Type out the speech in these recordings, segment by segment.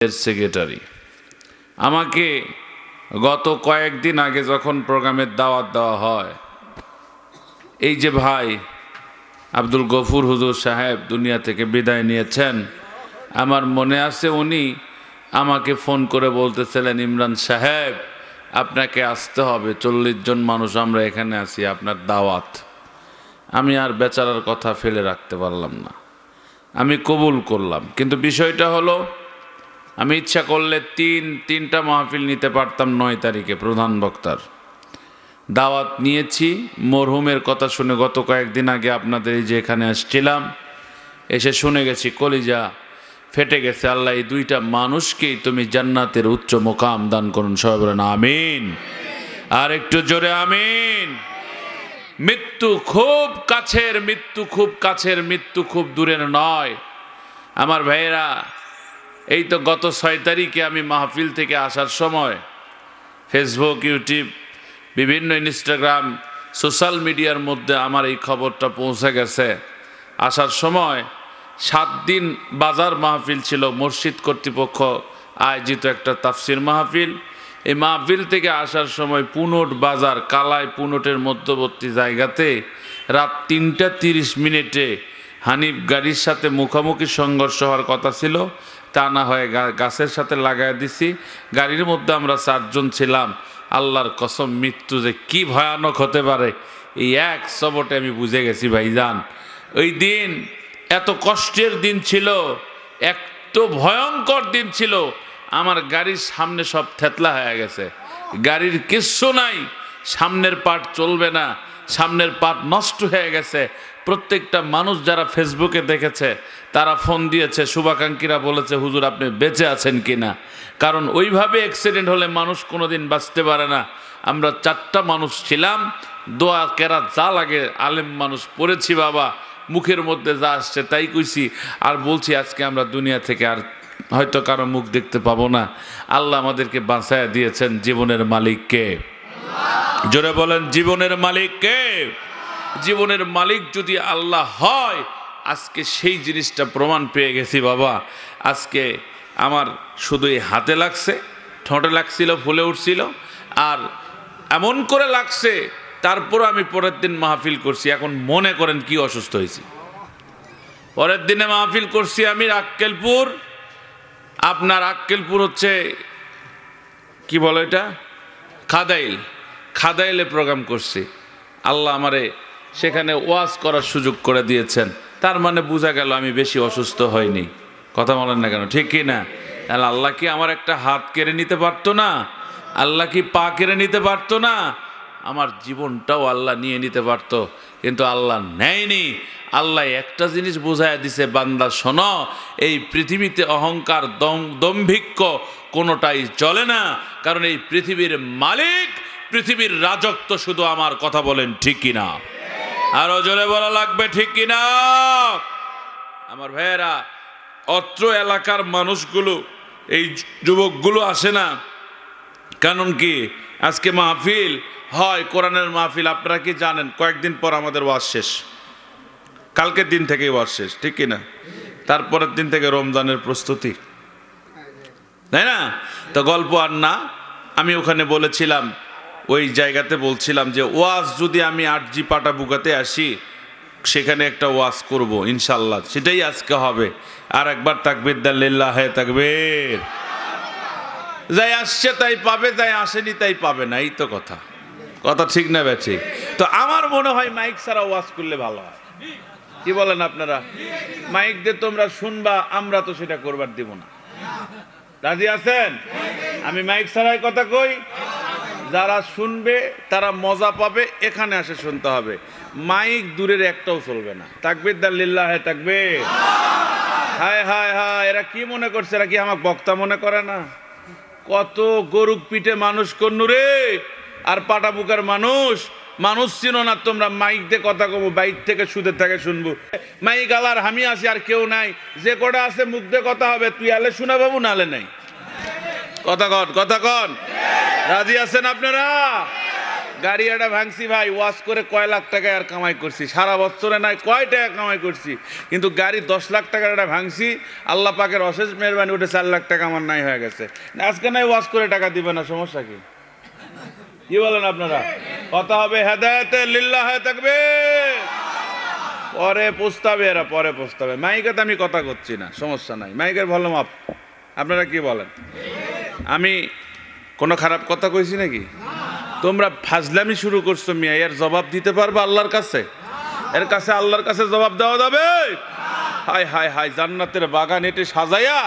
Secretary আমাকে গত কয়েকদিন আগে যখন প্রোগ্রামের দাওয়াত দেওয়া হয়, এই যে ভাই আব্দুল গফুর হুজুর সাহেব দুনিয়া থেকে বিদায় নিয়েছেন, আমার মনে আছে উনি আমাকে ফোন করে বলতেছিলেন, ইমরান সাহেব আপনাকে আসতে হবে, 40 জন মানুষ আমরা এখানে আছি, আপনার দাওয়াত। আমি আর বেচারার কথা ফেলে রাখতে পারলাম না, আমি কবুল করলাম। কিন্তু বিষয়টা হলো, আমি ইচ্ছা করলে তিনটা মাহফিল নিতে পারতাম। 9 তারিখে প্রধান বক্তার দাওয়াত নিয়েছি। মরহুমের কথা শুনে গত কয়েকদিন আগে আপনাদের এই যে এখানে আসছিলাম, এসে শুনে গেছি, কলিজা ফেটে গেছে। আল্লাহ এই দুইটা মানুষকেই তুমি জান্নাতের উচ্চ মোকাম দান করুন। সবাই বলেন আমিন, আর একটু জোরে আমিন। মৃত্যু খুব কাছের, মৃত্যু খুব কাছের, মৃত্যু খুব দূরের নয়। আমার ভাইয়েরা, এই তো গত 6 তারিখে আমি মাহফিল থেকে আসার সময় ফেসবুক, ইউটিউব, বিভিন্ন ইনস্টাগ্রাম, সোশ্যাল মিডিয়ার মধ্যে আমার এই খবরটা পৌঁছে গেছে। আসার সময় 7 দিন বাজার মাহফিল ছিল, মসজিদ কর্তৃপক্ষ আয়োজিত একটা তাফসির মাহফিল। এই মাহফিল থেকে আসার সময় পুনট বাজার, কালাই পুনটের মধ্যবর্তী জায়গাতে রাত 3টা 30 মিনিটে হানিফ গাড়ির সাথে মুখোমুখি সংঘর্ষ হওয়ার কথা ছিল, তা না হয়ে গাছের সাথে লাগাই দিছি। গাড়ির মধ্যে আমরা 4 জন ছিলাম। আল্লাহর কসম, মৃত্যু যে কি ভয়ানক হতে পারে এই এক সবটে আমি বুঝে গেছি ভাইজান। ওই দিন এত কষ্টের দিন ছিল, এত ভয়ঙ্কর দিন ছিল। আমার গাড়ির সামনে সব থেতলা হয়ে গেছে, গাড়ির কিচ্ছু নাই, সামনের পার্ট চলবে না, সামনের পার্ট নষ্ট হয়ে গেছে। প্রত্যেকটা মানুষ যারা ফেসবুকে দেখেছে তারা ফোন দিয়েছে, শুভাকাঙ্ক্ষীরা বলেছে, হুজুর আপনি বেঁচে আছেন কিনা। কারণ ওইভাবে অ্যাক্সিডেন্ট হলে মানুষ কোনোদিন বাঁচতে পারে না। আমরা 4টা মানুষ ছিলাম, দোয়া কেরাত যা লাগে আলেম মানুষ পড়েছি বাবা, মুখের মধ্যে যা আসছে তাই কইছি। আর বলছি আজকে আমরা দুনিয়া থেকে আর হয়তো কারো মুখ দেখতে পাবো না। আল্লাহ আমাদেরকে বাঁচায়া দিয়েছেন। জীবনের মালিক কে? জোরে বলেন, জীবনের মালিক কে? জীবনের মালিক যদি আল্লাহ হয়, আজকে সেই জিনিসটা প্রমাণ পেয়ে গেছি বাবা। আজকে আমার শুধু এই হাতে লাগছে, ঠোঁটে লাগছিল, ফুলে উঠছিল, আর এমন করে লাগছে, তারপর আমি পরের দিন মাহফিল করছি। এখন মনে করেন কি অসুস্থ হয়েছি। পরের দিনে মাহফিল করছি আমি আক্কেলপুর। আপনার আক্কেলপুর হচ্ছে কি বলে এটা, খাদাইলে প্রোগ্রাম করছি। আল্লাহ আমারে সেখানে ওয়াজ করার সুযোগ করে দিয়েছেন। তার মানে বোঝা গেল আমি বেশি অসুস্থ হয়নি। কথা বলেন না কেন, ঠিক কি না? তাহলে আল্লাহ কি আমার একটা হাত কেড়ে নিতে পারতো না? আল্লাহ কি পা কেড়ে নিতে পারতো না? আমার জীবনটাও আল্লাহ নিয়ে নিতে পারতো, কিন্তু আল্লাহ নেয়নি। আল্লাহ একটা জিনিস বোঝায় দিছে, বান্দা শোনো, এই পৃথিবীতে অহংকার, দম্ভিক্য কোনোটাই চলে না। কারণ এই পৃথিবীর মালিক, পৃথিবীর রাজত্ব শুধু আমার। কথা বলেন ঠিক কিনা? আরো জোরে বলা লাগবে, ঠিক কিনা? আমার ভাইয়েরা, অত্র এলাকার মানুষগুলো, এই যুবকগুলো আসে না, কারণ কি আজকে মাহফিল হয়, কোরআনের মাহফিল। আপনারা কি জানেন, কয়েকদিন পর আমাদের ওয়াজ শেষ, কালকের দিন থেকেই ওয়াজ শেষ, ঠিক কিনা? তারপরের দিন থেকে রমজানের প্রস্তুতি, তাই না? তো গল্প আর না, আমি ওখানে বলেছিলাম, ওই জায়গাতে বলছিলাম যে ওয়াজ যদি আমি 8G পাটা বুকাতে আসি, সেখানে একটা ওয়াজ করব ইনশাল্লাহ, সেটাই আজকে হবে। আর একবার তাকবীর দেন, লিল্লাহে তাকবীর। যাই আসছে তাই পাবে, যাই আসেনি তাই পাবে না, এই তো কথা। কথা ঠিক না বেঠি? তো আমার মনে হয় মাইক ছাড়া ওয়াজ করলে ভালো হয়। কি বলেন আপনারা? মাইক দিয়ে তোমরা শুনবা, আমরা তো সেটা করবার দিব না। রাজি আছেন? আমি মাইক ছাড়াই কথা কই, যারা শুনবে তারা মজা পাবে, এখানে আসে শুনতে হবে। মাইক দূরের একটাও চলবে না। তাকবীর দান, লিল্লাহে তাকবীর। হায় হায় হায়, এরা কি মনে করছে? এরা কি আমাকে বক্তা মনে করে না? কত গরুক পিঠে মানুষ করনু রে, আর পাটা বুকার মানুষ চিনো না তোমরা। মাইক দিয়ে কথা কব, বাইক থেকে সুদের থেকে শুনবো। মাইক আলার আমি আছি, আর কেউ নাই। যে কটা আছে মুখ দিয়ে কথা হবে, তুই আলে শোনা বাবু, নালে নাই। কথা কন, কথা কন। রাজি আছেন আপনারা? গাড়ি একটা ভাঙছি ভাই, ওয়াশ করে কয় লাখ টাকা আর কামাই করছি, সারা বছরে নাই কয় টাকা কামাই করছি, কিন্তু গাড়ি 10 লাখ টাকার একটা ভাঙছি, আল্লাহ পাকের অশেষ মেহরবানি উঠে 4 লাখ টাকা আমার নাই হয়ে গেছে। আজকে নাই ওয়াশ করে টাকা দিবে না, সমস্যা কি? কি বলেন আপনারা? কথা হবে হেদায়েতে লিল্লাহে তাকবীর। পরে প্রস্তাবে, এরা পরে প্রস্তাবে। মাইকে তো আমি কথা করছি না, সমস্যা নাই, মাইকের ভলিউম আপ। আপনারা কি বলেন? আমি কোনো খারাপ কথা কইছি নাকি? তোমরা ফাজলামি শুরু করছো মিয়া, এর জবাব দিতে পারবে আল্লাহর কাছে? এর কাছে আল্লাহর কাছে জবাব দেওয়া যাবে? হায় হায় হায়, জান্নাতের বাগান এটি সাজাইয়া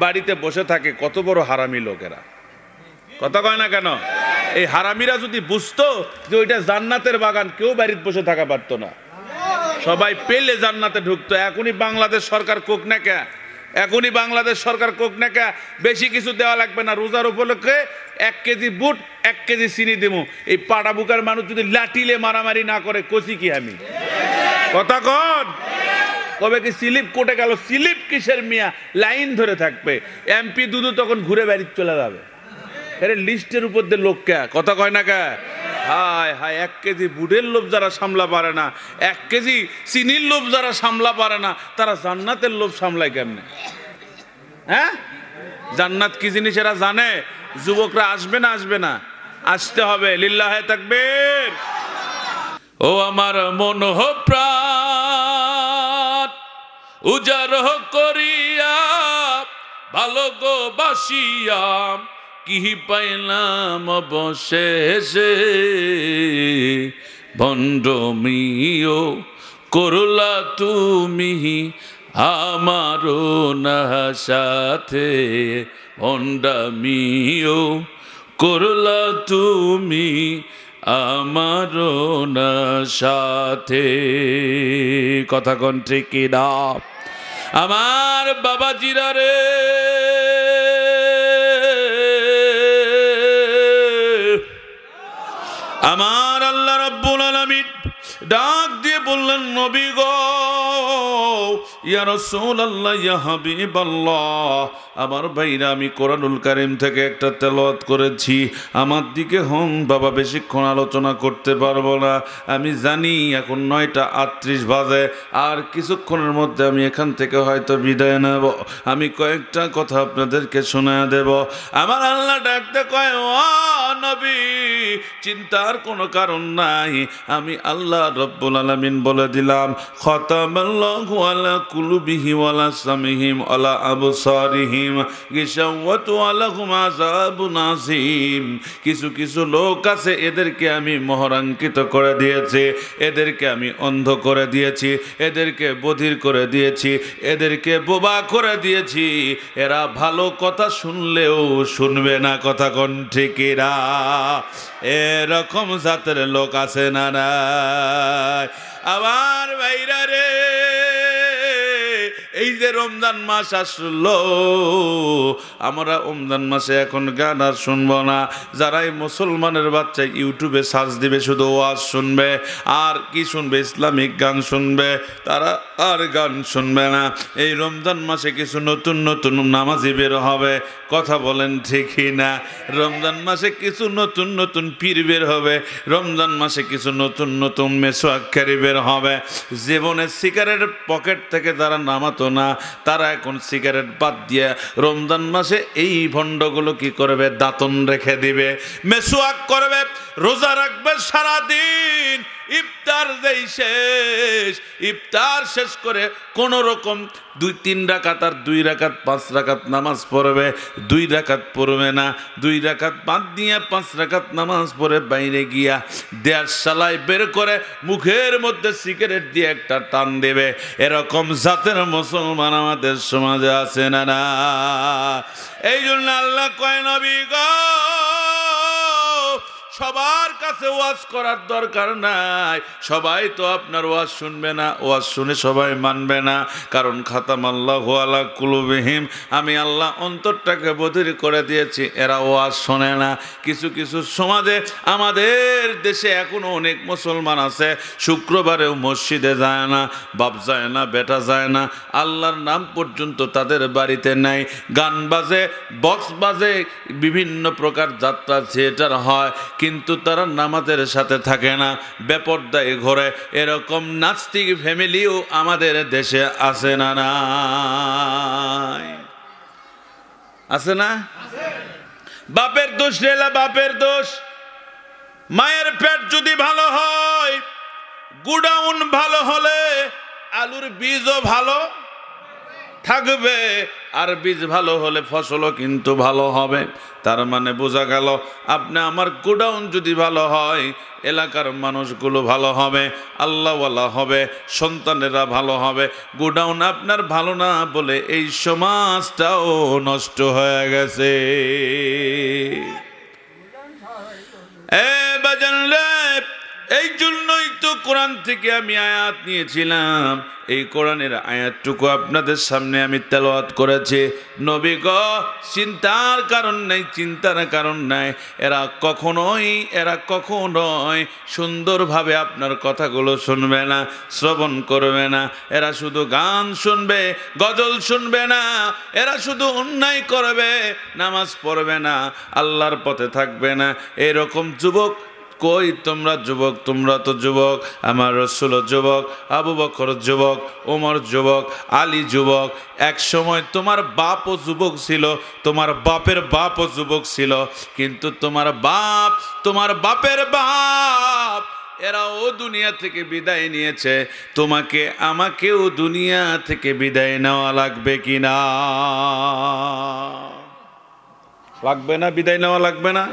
বাড়িতে বসে থাকে কত বড় হারামি লোকেরা। কথা কয় না কেন? এই হারামিরা যদি বুঝতো যে ওইটা জান্নাতের বাগান, কেউ বাড়িতে বসে থাকা পারতো না, সবাই পেলে জান্নাতে ঢুকতো। এখনই বাংলাদেশ সরকার কোক না কে, এখনই বাংলাদেশ সরকার কোক না কে, বেশি কিছু দেওয়া লাগবে না। রোজার উপলক্ষে 1 কেজি বুট 1 কেজি চিনি দেবো। এই পাড়া বুকার মানুষ যদি লাঠিলে মারামারি না করে, কচি কি আমি? কথা কন। কবে কি স্লিপ কোটে গেল? স্লিপ কিসের মিয়া? লাইন ধরে থাকবে। এমপি দুদু তখন ঘুরে বাড়ি চলে যাবে। এর লিস্টের উপর দিয়ে লোক কে, কথা কয় না কে? হায় হায়, 1 কেজি বুটের লোভ যারা সামলা পারে না, 1 কেজি চিনির লোভ যারা সামলা পারে না, তারা জান্নাতের লোভ সামলায় কেমনে? হ্যাঁ, জান্নাত কি জিনিস এরা জানে? যুবকরা আসবে না? আসবে না? আসতে হবে। লিল্লাহে তাকবীর। ও আমার মন প্রাণ উজাড় করিয়া ভালো গো বাসিয়া, কি পাইলাম অবশেষে, ভণ্ডমিও করলা তুমি আমারও না সাথে, ভণ্ডামিও করলা তুমি আমারও না সাথে। কথা কোন ঠিক না? আমার বাবাজিরা রে, আমার আল্লাহ রাব্বুল আলামিন ডাক দিয়ে বললেন, নবী গো, ইয়া রাসূলুল্লাহ, ইয়া হাবিবাল্লাহ, আমার ভাইরা, আমি কোরআনুল কারীম থেকে একটা তেলাওয়াত করেছি, আমার দিকে হন বাবা, বেশিক্ষণ আলোচনা করতে পারবো না। আমি জানি এখন 9টা 38 বাজে, আর কিছুক্ষণের মধ্যে আমি এখান থেকে হয়তো বিদায় নেব। আমি কয়েকটা কথা আপনাদেরকে শোনায় দেব। আমার আল্লাহ ডাকতে কয়, ও নবী, চিন্তার কোনো কারণ নাই, আমি আল্লাহ রব্বুল আলামিন বলে দিলাম, খতামাল্লাহু আলা কুলুবিহি ওয়ালা সামিহিম ওয়ালা আবসারিহিম গিশাওয়াতু আলাহুম আযাবুন আযীম। কিছু কিছু লোক আছে, এদেরকে আমি মোহরাঙ্কিত করে দিয়েছি, এদেরকে আমি অন্ধ করে দিয়েছি, এদেরকে বধির করে দিয়েছি, এদেরকে বোবা করে দিয়েছি। এরা ভালো কথা শুনলেও শুনবে না। কথা কোন ঠিক না? এরকম জাতের লোক আছে না নাই? আমার ভাইরা রে, এই যে রমজান মাস আসলো, আমরা রমজান মাসে এখন গান আর শুনবো না। যারাই মুসলমানের বাচ্চা ইউটিউবে সার্চ দিবে, শুধু ওয়াজ শুনবে, আর কি শুনবে? ইসলামিক গান শুনবে, তারা আর গান শুনবে না। এই রমজান মাসে কিছু নতুন নতুন নামাজি বের হবে। কথা বলেন ঠিকই না? রমজান মাসে কিছু নতুন নতুন পীর বের হবে, রমজান মাসে কিছু নতুন নতুন মেসোয়াক্কারি বের হবে। জীবনে সিগারেট পকেট থেকে যারা নামাতো না, তারা এখন সিগারেট বাদ দিয়ে রমজান মাসে এই ভণ্ডগুলো কি করবে? দাঁতন রেখে দিবে, মেসোয়াক করবে, রোজা রাখবে সারাদিন। ইফতার যেই শেষ, ইফতার শেষ করে কোন রকম 2-3 রাকাত আর 2 রাকাত 5 রাকাত নামাজ পড়বে, 2 রাকাত পড়বে না, 2 রাকাত বাদ দিয়ে 5 রাকাত নামাজ পড়ে বাইরে গিয়া দেড় শালাই বের করে মুখের মধ্যে সিগারেট দিয়ে একটা টান দেবে। এরকম জাতের মুসলমান আমাদের সমাজে আছে না না? এই জন্য আল্লাহ কয়, নবী গো, সবার কাছে ওয়াজ করার দরকার নাই। সবাই তো আপনার ওয়াজ শুনবে না, ওয়াজ শুনে সবাই মানবে না। কারণ খাতামাল্লাহু আলা কুলুবিহিম, আমি আল্লাহ অন্তরটাকে বধির করে দিয়েছি, এরা ওয়াজ শোনে না। কিছু কিছু সমাজে, আমাদের দেশে এখনো অনেক মুসলমান আছে, শুক্রবারেও মসজিদে যায় না, বাপ যায় না, বেটা যায় না, আল্লাহর নাম পর্যন্ত তাদের বাড়িতে নাই। গান বাজে, বক্স বাজে, বিভিন্ন প্রকার যাত্রা থিয়েটার হয়, কিন্তু কিন্তু তারা নামাজের সাথে থাকে না, বেপরদায় ঘরে। এরকম নাস্তিক ফ্যামিলিও আমাদের দেশে আছে না নাই? আছে না? বাপের দোষ রেলা, বাপের দোষ। মায়ের পেট যদি ভালো হয়, গুডাউন ভালো হলে আলুর বীজও ভালো থাকবে, আর বীজ ভালো হলে ফসলও কিন্তু ভালো হবে। তার মানে বোঝা গেল, আপনি আমার গোডাউন যদি ভালো হয়, এলাকার মানুষগুলো ভালো হবে, আল্লাহওয়ালা হবে, সন্তানেরা ভালো হবে। গোডাউন আপনার ভালো না বলে এই সমাজটাও নষ্ট হয়ে গেছে। এই জন্যই তো কোরআন থেকে আমি আয়াত নিয়েছিলাম। এই কোরআনের আয়াতটুকু আপনাদের সামনে আমি তেলাওয়াত করেছি। নবী গো, চিন্তার কারণ নাই, চিন্তার কারণ নাই। এরা কখনোই সুন্দরভাবে আপনার কথাগুলো শুনবে না, শ্রবণ করবে না। এরা শুধু গান শুনবে, গজল শুনবে না। এরা শুধু অন্যায় করবে, নামাজ পড়বে না, আল্লাহর পথে থাকবে না। এরকম যুবক কই? তোমরা যুবক, তোমরা তো যুবক। আমার রাসূল যুবক, আবু বকর যুবক, ওমর যুবক, আলী যুবক। এক সময় তোমার বাপও যুবক ছিল, তোমার বাপের বাপও যুবক ছিল। কিন্তু তোমার বাপের বাপ এরাও দুনিয়া থেকে বিদায় নিয়েছে। তোমাকে আমাকেও দুনিয়া থেকে বিদায় নেওয়া লাগবে কিনা? লাগবে না? বিদায় নেওয়া লাগবে না?